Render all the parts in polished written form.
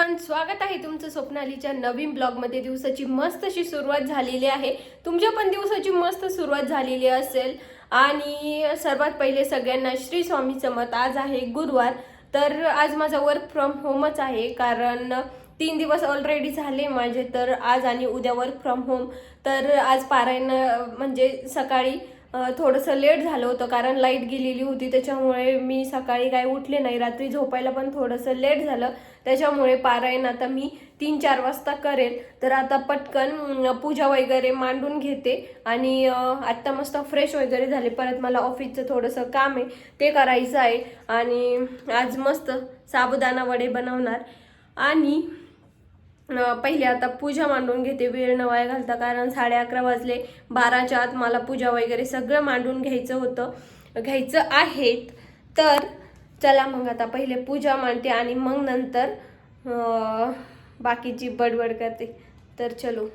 Everyone, स्वागत आहे तुमचं स्वप्नालीच्या नवीन ब्लॉगमध्ये। दिवसाची मस्त अशी सुरुवात झालेली आहे। तुमच्या पण दिवसाची मस्त सुरुवात झालेली असेल। आणि सर्वात पहिले सगळ्यांना श्री स्वामी समर्थ। आज आहे गुरुवार, तर आज माझा वर्क फ्रॉम होमच आहे, कारण 3 दिवस ऑलरेडी झाले माझे, तर आज आणि उद्या वर्क फ्रॉम होम। तर आज पारायण म्हणजे सकाळी थोडंसं लेट झालं होतं, कारण लाईट गेलेली होती, त्याच्यामुळे मी सकाळी काही उठले नाही। रात्री झोपायला पण थोडंसं लेट झालं, त्याच्यामुळे पारायण आता मी 3-4 वाजता करेल। तर आता पटकन पूजा वगैरे मांडून घेते आणि आत्ता मस्त फ्रेश वगैरे झाले। परत मला ऑफिसचं थोडंसं काम आहे, ते करायचं आहे। आणि आज मस्त साबुदाणा वडे बनवणार। आणि पहिले आता पूजा मांडून घेते, वेळ न वाया घालता, कारण 11:30 वाजले। 12च्या आत मला पूजा वगैरे सगळं मांडून घ्यायचं आहेत। तर चला मग आता पहिले पूजा मांडते आणि मग नंतर बाकीची बडबड करते। तर चलो।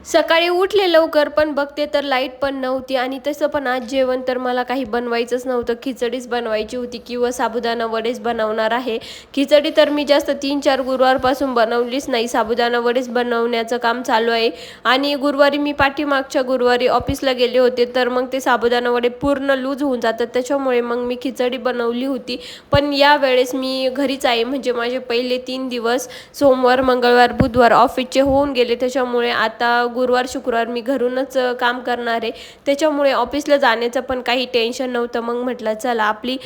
सकाळी उठले लवकर, पण बघते तर लाईट पण नव्हती, आणि तसं पण आज जेवण तर मला काही बनवायचंच नव्हतं। खिचडीच बनवायची होती किंवा साबुदाणा वडेच बनवणार आहे। खिचडी तर मी जास्त 3-4 गुरुवारपासून बनवलीच नाही, साबुदाणा वडेच बनवण्याचं काम चालू आहे। आणि गुरुवारी मी पाठीमागच्या गुरुवारी ऑफिसला गेले होते, तर मग ते साबुदाणा वडे पूर्ण लूज होऊन जातात, त्याच्यामुळे मग मी खिचडी बनवली होती। पण यावेळेस मी घरीच आहे, म्हणजे माझे पहिले 3 दिवस सोमवार, मंगळवार, बुधवार ऑफिसचे होऊन गेले, त्याच्यामुळे आता गुरुवार शुक्रवार मी घरूनच काम करणार आहे। त्याच्यामुळे ऑफिसला जाण्याचं पण काही टेन्शन नव्हतं। मग म्हटलं चला आपली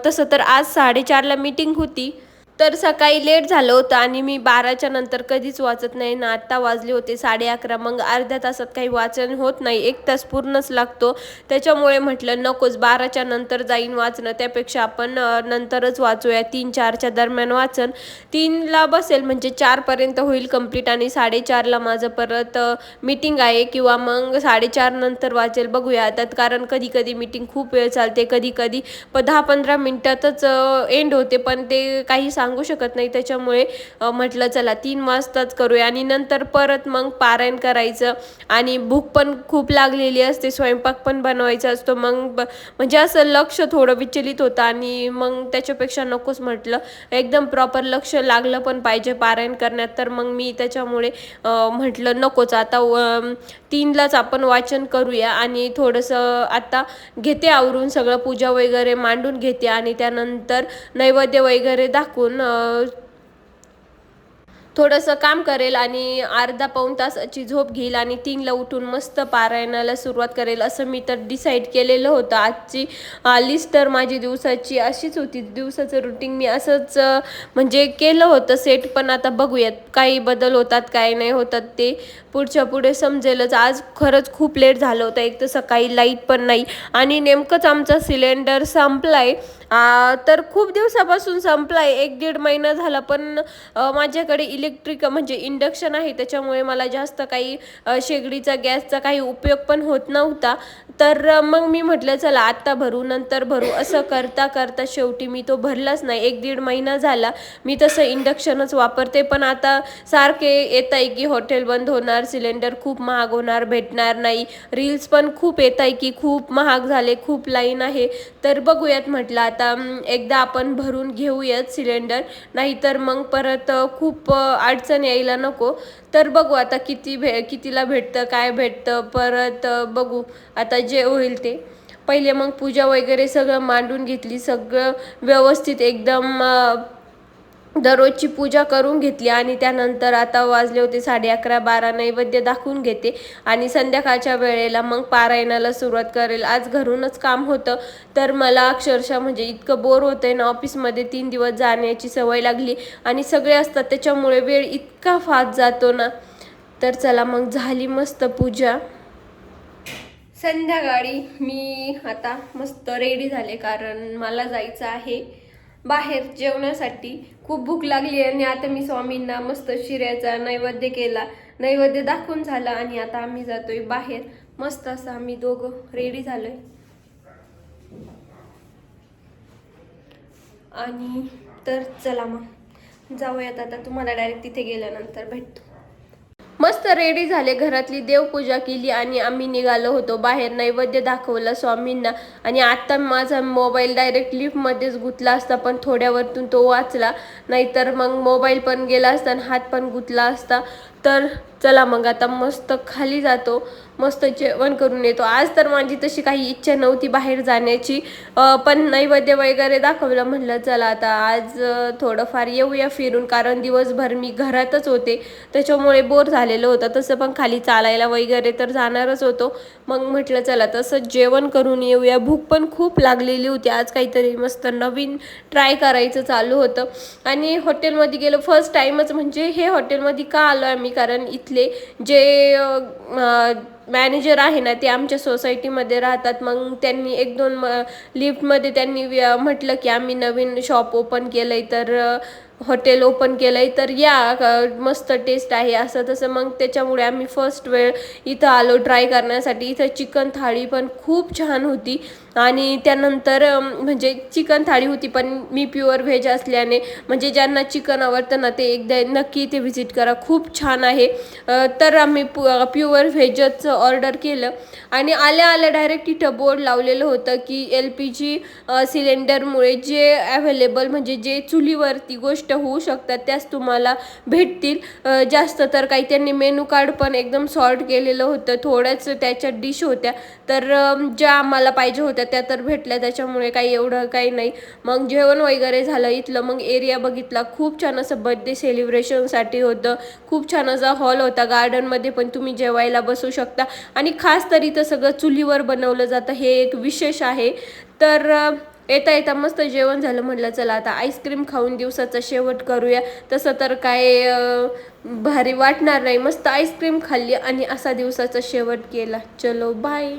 तसं तर आज 4:30ला मीटिंग होती, तर सकाळी लेट झालं होतं आणि मी 12च्या नंतर कधीच वाचत नाही ना। आत्ता वाजले होते 11:30, मग अर्ध्या तासात काही वाचन होत नाही, 1 तास पूर्णच लागतो। त्याच्यामुळे म्हटलं नकोच, 12च्या नंतर जाईन वाचणं, त्यापेक्षा आपण नंतरच वाचूया। 3-4च्या दरम्यान वाचन, 3ला बसेल म्हणजे 4पर्यंत होईल कंप्लीट, आणि 4:30ला माझं परत मीटिंग आहे, किंवा मग 4:30 नंतर वाचेल, बघूया आता। कारण कधी कधी मीटिंग खूप वेळ चालते, कधी कधी 10-15 मिनिटातच एंड होते, पण ते काही सांगू शकत नाही। त्याच्यामुळे म्हटलं चला 3 वाजताच करूया, आणि नंतर परत मग पारायण करायचं, आणि भूक पण खूप लागलेली असते, स्वयंपाक पण बनवायचा असतो। मग म्हणजे असं लक्ष थोडं विचलित होतं, आणि मग त्याच्यापेक्षा नकोच म्हटलं, एकदम प्रॉपर लक्ष लागलं पण पाहिजे पारायण करण्यात। तर मग मी त्याच्यामुळे म्हटलं नकोच, आता 3लाच आपण वाचन करूया। आणि थोडंसं आता घेते आवरून, सगळं पूजा वगैरे मांडून घेते, आणि त्यानंतर नैवेद्य वगैरे दाखवून थोडंसं काम करेल, आणि अर्धा-पाऊण तासाची झोप घेईल, आणि 3ला उठून मस्त पारायणाला सुरुवात करेल, असं मी तर डिसाईड केलेलं होतं। आजची लिस्ट तर माझी दिवसाची अशीच होती, दिवसाचं रुटीन मी असंच म्हणजे केलं होतं सेट। पण आता बघूयात काही बदल होतात काय नाही होतात, ते पुढच्या पुढे समजेलच। आज खरंच खूप लेट झालं होतं, एक तर सकाळी लाईट पण नाही, आणि नेमकंच आमचा सिलेंडर संपलाय, तर खूप दिवसापासून संपलाय, 1-1.5 महिना झाला। पण माझ्याकडे इलेक्ट्रिक म्हणजे इंडक्शन आहे, त्याच्यामुळे मला जास्त काही शेगडीचा गॅसचा काही उपयोग पण होत नव्हता। तर मग मी म्हटलं चला आत्ता भरू नंतर भरू, असं करता करता शेवटी मी तो भरलाच नाही। 1-1.5 महिना झाला मी तसं इंडक्शनच वापरते, पण आता सारखे येत आहे की हॉटेल बंद होणार, सिलेंडर खूप महाग होणार, भेटणार नाही। रील्स पण खूप येत आहे की खूप महाग झाले, खूप लाईन आहे। तर बघूयात म्हटलं आता एकदा आपण भरून घेऊयात सिलेंडर, नाहीतर मग परत खूप अडचण यायला नको। तर बघू आता कितीला भेटतं, काय भेटतं, परत बघू आता जे होईल ते। पहिले मग पूजा वगैरे सगळं मांडून घेतली, सगळं व्यवस्थित एकदम दररोजची पूजा करून घेतली, आणि त्यानंतर आता वाजले होते 11:30-12, नैवेद्य दाखवून घेते, आणि संध्याकाळच्या वेळेला मग पारायणाला सुरुवात करेल। आज घरूनच काम होतं, तर मला अक्षरशः म्हणजे इतकं बोर होतंय ना, ऑफिसमध्ये 3 दिवस जाण्याची सवय लागली, आणि सगळे असतात, त्याच्यामुळे वेळ इतका फास्ट जातो ना। तर चला मग झाली मस्त पूजा। संध्याकाळी मी आता मस्त रेडी झाले, कारण मला जायचं आहे बाहेर जेवण्यासाठी। खूप भूक लागली, आणि आता मी स्वामींना मस्त शिऱ्याचा नैवेद्य केला, नैवेद्य दाखवून झाला, आणि आता आम्ही जातोय बाहेर। मस्त असं आम्ही दोघं रेडी झालोय, आणि तर चला मग जाऊयात आता, तुम्हाला डायरेक्ट तिथे गेल्यानंतर भेटतो। मस्त रेडी झाले, घरातली देवपूजा केली आणि आम्ही निघालो होतो बाहेर. नैवेद्य दाखवला स्वामींना आणि आता माझा मोबाईल डायरेक्ट लिफ्टमध्येच गुंतला असता, पण थोड्यावरतून तो वाचला, नाहीतर मग मोबाईल पण गेला असता आणि हात पण गुंतला असता. तर चला मग आता मस्त खाली जातो, मस्त जेवण करून येतो. आज तर माझी तशी काही इच्छा नव्हती बाहेर जाण्याची, पण नैवेद्य वगैरे दाखवलं, म्हणलं चला आता आज थोडंफार येऊया फिरून, कारण दिवसभर मी घरातच होते त्याच्यामुळे बोर झालेलं होतं. तसं पण खाली चालायला वगैरे तर जाणारच होतो, मग म्हटलं चला तसं जेवण करून येऊया. भूक पण खूप लागलेली होती, आज काहीतरी मस्त नवीन ट्राय करायचं चालू होतं. आणि हॉटेलमध्ये गेलो फर्स्ट टाईमच, म्हणजे हे हॉटेलमध्ये का आलो आम्ही, कारण इथले जे मॅनेजर आहे ना ते आमच्या सोसायटीमध्ये राहतात. मग त्यांनी 1-2 लिफ्टमध्ये त्यांनी म्हटलं की आम्ही नवीन शॉप ओपन केलं आहे, तर हॉटेल ओपन केलं आहे, तर या मस्त टेस्ट आहे असं तसं. मग त्याच्यामुळे आम्ही फर्स्ट वेळ इथं आलो ट्राय करण्यासाठी. इथं चिकन थाळी पण खूप छान होती आणि त्यानंतर म्हणजे चिकन थाळी होती, पण मी प्युअर व्हेज असल्याने, म्हणजे ज्यांना चिकन आवडतं ना ते एकदा नक्की इथे व्हिजिट करा, खूप छान आहे. तर आम्ही प्युअर व्हेजच ऑर्डर केलं आणि आल्या आल्या डायरेक्ट इथं बोर्ड लावलेलं होतं की LPG सिलेंडरमुळे जे अवेलेबल, म्हणजे जे चुलीवरती गोष्ट होऊ शकतात त्याच तुम्हाला भेटतील. जास्त तर काही त्यांनी मेनू कार्ड पण एकदम सॉर्ट केलेलं होतं, थोड्याच त्याच्यात डिश होत्या, तर ज्या आम्हाला पाहिजे होत्या त्या तर भेटल्या, त्याच्यामुळे काही एवढं काही नाही. मग जेवण वगैरे झालं. इथलं मग एरिया बघितला, खूप छान असं बर्थडे सेलिब्रेशनसाठी होतं, खूप छान असा हॉल होता. गार्डनमध्ये पण तुम्ही जेवायला बसू शकता आणि खास तर इथं सगळं चुलीवर बनवलं जातं, हे एक विशेष आहे. तर येता येता मस्त जेवण झालं, म्हटलं चला आता आईस्क्रीम खाऊन दिवसाचा शेवट करूया. तसं तर काय भारी वाटणार नाही, मस्त आईस्क्रीम खाल्ली आणि असा दिवसाचा शेवट केला. चलो बाय.